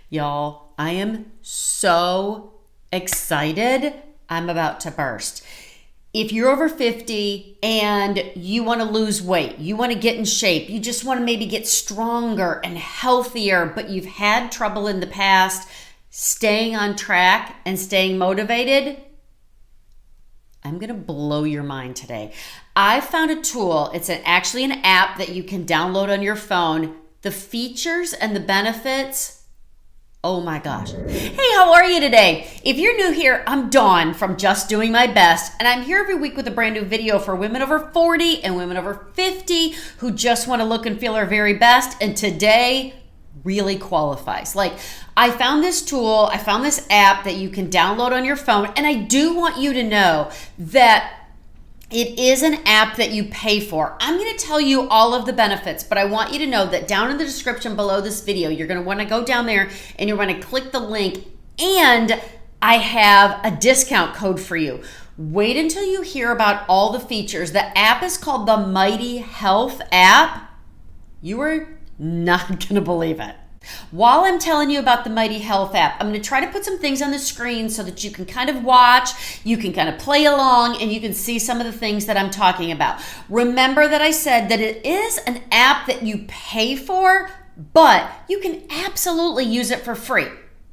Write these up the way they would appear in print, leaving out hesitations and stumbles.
Y'all, I am so excited. I'm about to burst. If you're over 50 and you want to lose weight, you want to get in shape, you just want to maybe get stronger and healthier, but you've had trouble in the past staying on track and staying motivated, I'm going to blow your mind today. I found a tool. It's actually an app that you can download on your phone. The features and the benefits, oh my gosh. Hey, how are you today? If you're new here, I'm Dawn from Just Doing My Best, and I'm here every week with a brand new video for women over 40 and women over 50 who just want to look and feel their very best, and today really qualifies. Like, I found this tool, I found this app that you can download on your phone, and I do want you to know that it is an app that you pay for. I'm going to tell you all of the benefits, but I want you to know that down in the description below this video, you're going to want to go down there and you're going to click the link, and I have a discount code for you. Wait until you hear about all the features. The app is called the Mighty Health app. You are not going to believe it. While I'm telling you about the Mighty Health app, I'm going to try to put some things on the screen so that you can kind of watch, you can kind of play along, and you can see some of the things that I'm talking about. Remember that I said that it is an app that you pay for, but you can absolutely use it for free.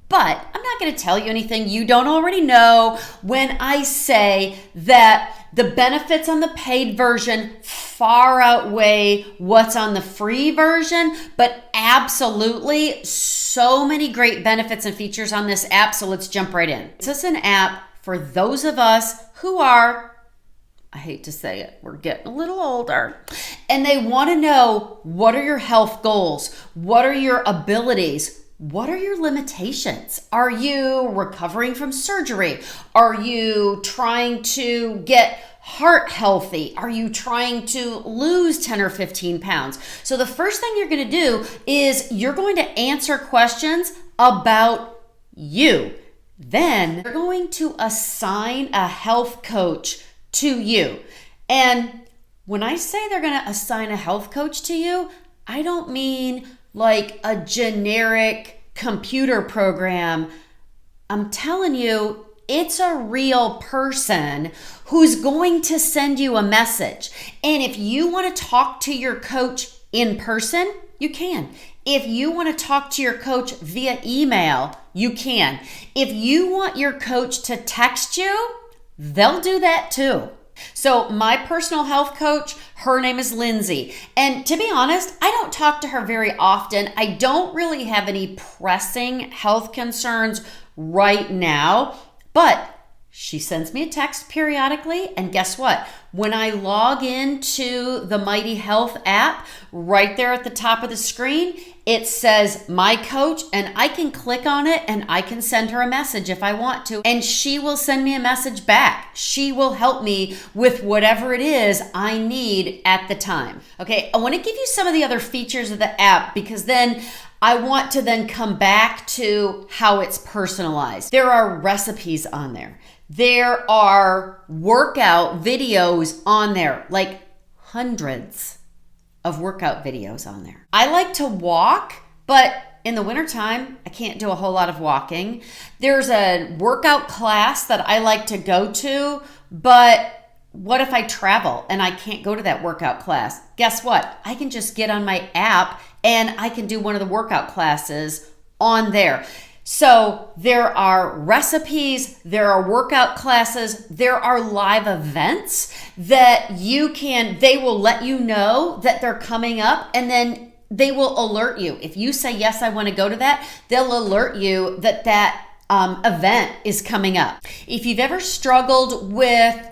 But I'm not going to tell you anything you don't already know when I say that the benefits on the paid version far outweigh what's on the free version, but absolutely so many great benefits and features on this app, so let's jump right in. This is an app for those of us who are, I hate to say it, we're getting a little older, and they want to know, what are your health goals? What are your abilities? What are your limitations? Are you recovering from surgery? Are you trying to get heart healthy? Are you trying to lose 10 or 15 pounds? So the first thing you're going to do is you're going to answer questions about you. Then you're going to assign a health coach to you. And when I say they're going to assign a health coach to you, I don't mean like a generic computer program. I'm telling you, it's a real person who's going to send you a message. And if you want to talk to your coach in person, you can. If you want to talk to your coach via email, you can. If you want your coach to text you, they'll do that too. So my personal health coach, her name is Lindsay. And to be honest, I don't talk to her very often. I don't really have any pressing health concerns right now, but she sends me a text periodically. And guess what? When I log into the Mighty Health app, right there at the top of the screen, it says my coach, and I can click on it and I can send her a message if I want to, and she will send me a message back. She will help me with whatever it is I need at the time. Okay, I want to give you some of the other features of the app, because then I want to then come back to how it's personalized. There are recipes on there. There are workout videos on there, like hundreds of workout videos on there. I like to walk, but in the wintertime, I can't do a whole lot of walking. There's a workout class that I like to go to, but what if I travel and I can't go to that workout class? Guess what? I can just get on my app and I can do one of the workout classes on there. So there are recipes, there are workout classes, there are live events that they will let you know that they're coming up, and then they will alert you. If you say, yes, I want to go to that, they'll alert you that that event is coming up. If you've ever struggled with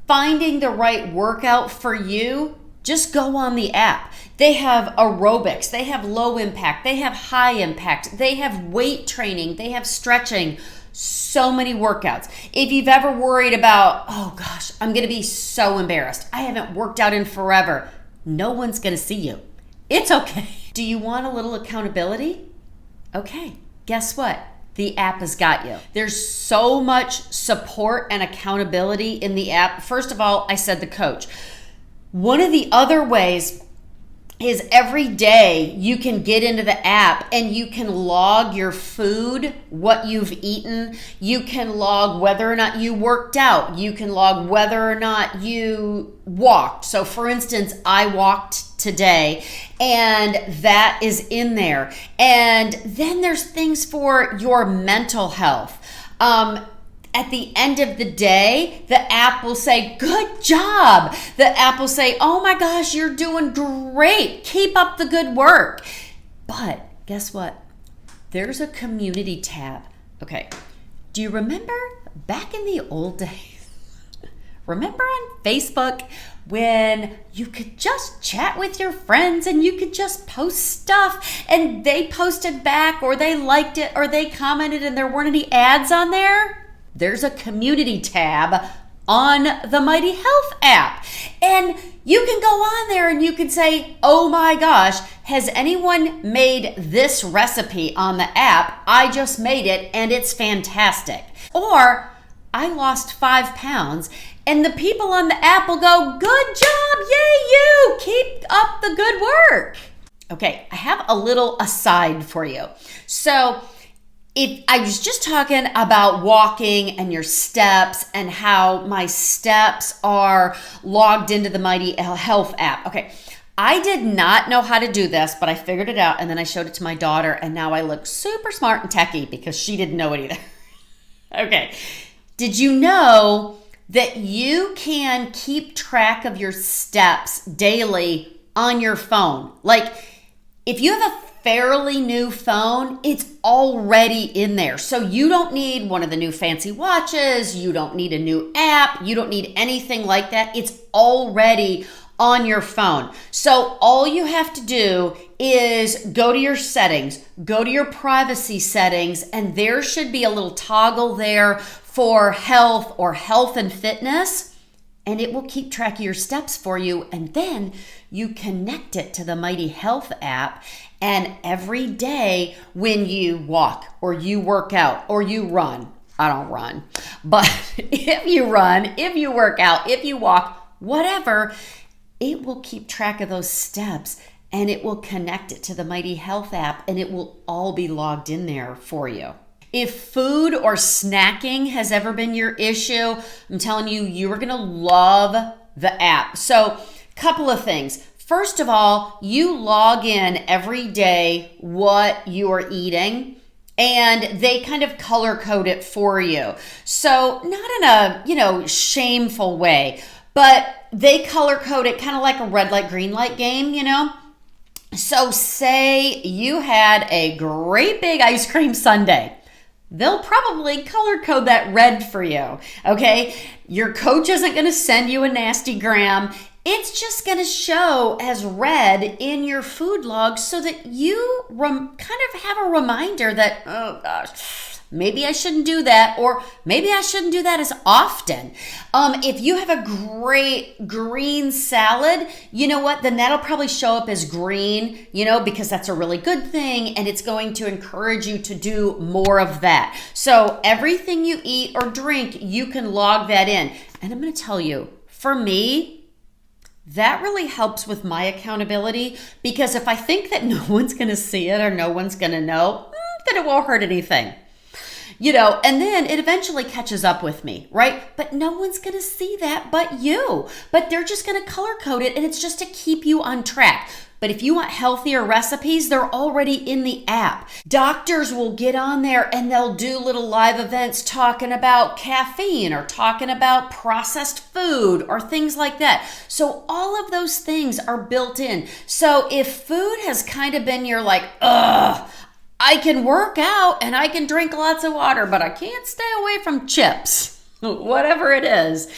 finding the right workout for you, just go on the app. They have aerobics, they have low impact, they have high impact, they have weight training, they have stretching, so many workouts. If you've ever worried about, oh gosh, I'm gonna be so embarrassed, I haven't worked out in forever, no one's gonna see you. It's okay. Do you want a little accountability? Okay, guess what? The app has got you. There's so much support and accountability in the app. First of all, I said the coach. One of the other ways is every day you can get into the app and you can log your food, what you've eaten. You can log whether or not you worked out. You can log whether or not you walked. So for instance, I walked today and that is in there. And then there's things for your mental health. At the end of the day, the app will say, good job. The app will say, oh my gosh, you're doing great. Keep up the good work. But guess what? There's a community tab. Okay. Do you remember back in the old days? Remember on Facebook when you could just chat with your friends and you could just post stuff and they posted back or they liked it or they commented and there weren't any ads on there? There's a community tab on the Mighty Health app. And you can go on there and you can say, oh my gosh, has anyone made this recipe on the app? I just made it and it's fantastic. Or I lost 5 pounds and the people on the app will go, good job, yay you, keep up the good work. Okay, I have a little aside for you. So if I was just talking about walking and your steps and how my steps are logged into the Mighty Health app. Okay, I did not know how to do this, but I figured it out and then I showed it to my daughter and now I look super smart and techie because she didn't know it either. Okay, did you know that you can keep track of your steps daily on your phone? Like if you have a fairly new phone, it's already in there. So you don't need one of the new fancy watches. You don't need a new app. You don't need anything like that. It's already on your phone. So all you have to do is go to your settings, go to your privacy settings, and there should be a little toggle there for health or health and fitness. And it will keep track of your steps for you. And then you connect it to the Mighty Health app. And every day when you walk or you work out or you run, I don't run, but if you run, if you work out, if you walk, whatever, it will keep track of those steps and it will connect it to the Mighty Health app and it will all be logged in there for you. If food or snacking has ever been your issue, I'm telling you, you are going to love the app. So, couple of things. First of all, you log in every day what you are eating and they kind of color code it for you. So, not in a, shameful way, but they color code it kind of like a red light, green light game, So, say you had a great big ice cream sundae. They'll probably color code that red for you, okay? Your coach isn't going to send you a nasty gram. It's just going to show as red in your food log so that you kind of have a reminder that, oh gosh, maybe I shouldn't do that, or maybe I shouldn't do that as often. If you have a great green salad, you know what? Then that'll probably show up as green, because that's a really good thing and it's going to encourage you to do more of that. So everything you eat or drink, you can log that in. And I'm going to tell you, for me, that really helps with my accountability because if I think that no one's going to see it or no one's going to know, then it won't hurt anything. And then it eventually catches up with me, right? But no one's going to see that but you. But they're just going to color code it and it's just to keep you on track. But if you want healthier recipes, they're already in the app. Doctors will get on there and they'll do little live events talking about caffeine or talking about processed food or things like that. So all of those things are built in. So if food has kind of been your I can work out and I can drink lots of water, but I can't stay away from chips, whatever it is.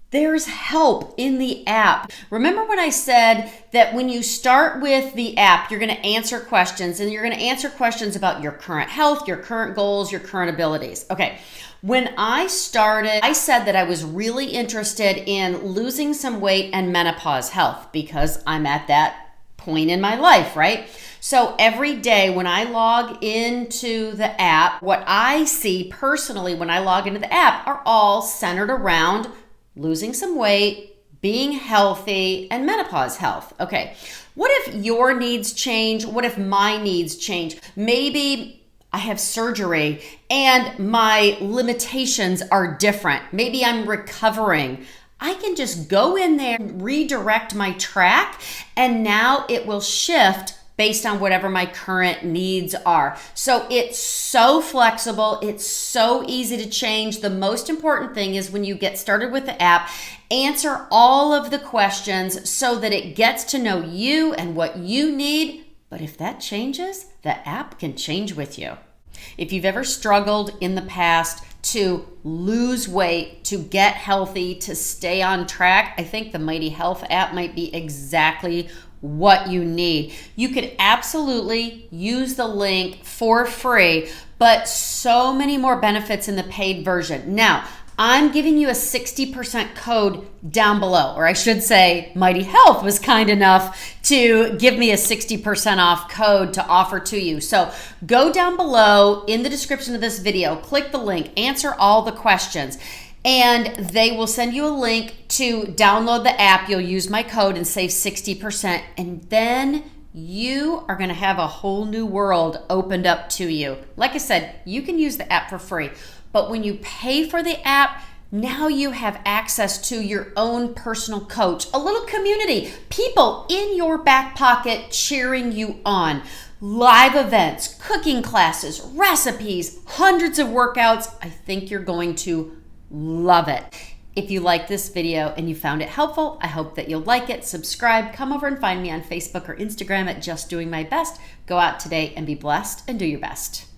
There's help in the app. Remember when I said that when you start with the app, you're going to answer questions and you're going to answer questions about your current health, your current goals, your current abilities. Okay. When I started, I said that I was really interested in losing some weight and menopause health because I'm at that point in my life, right? So every day when I log into the app, what I see personally when I log into the app are all centered around losing some weight, being healthy, and menopause health. Okay, What if your needs change? What if my needs change? Maybe I have surgery and my limitations are different. Maybe I'm recovering. I can just go in there, redirect my track, and now it will shift based on whatever my current needs are. So it's so flexible. It's so easy to change. The most important thing is when you get started with the app, answer all of the questions so that it gets to know you and what you need. But if that changes, the app can change with you. If you've ever struggled in the past to lose weight, to get healthy, to stay on track, I think the Mighty Health app might be exactly what you need. You could absolutely use the link for free, but so many more benefits in the paid version. Now, I'm giving you a 60% code down below, or I should say Mighty Health was kind enough to give me a 60% off code to offer to you. So go down below in the description of this video, click the link, answer all the questions, and they will send you a link to download the app. You'll use my code and save 60%, and then you are going to have a whole new world opened up to you. Like I said, you can use the app for free, but when you pay for the app, now you have access to your own personal coach, a little community, people in your back pocket cheering you on, live events, cooking classes, recipes, hundreds of workouts. I think you're going to love it. If you like this video and you found it helpful, I hope that you'll like it, subscribe, come over and find me on Facebook or Instagram at Just Doing My Best. Go out today and be blessed and do your best.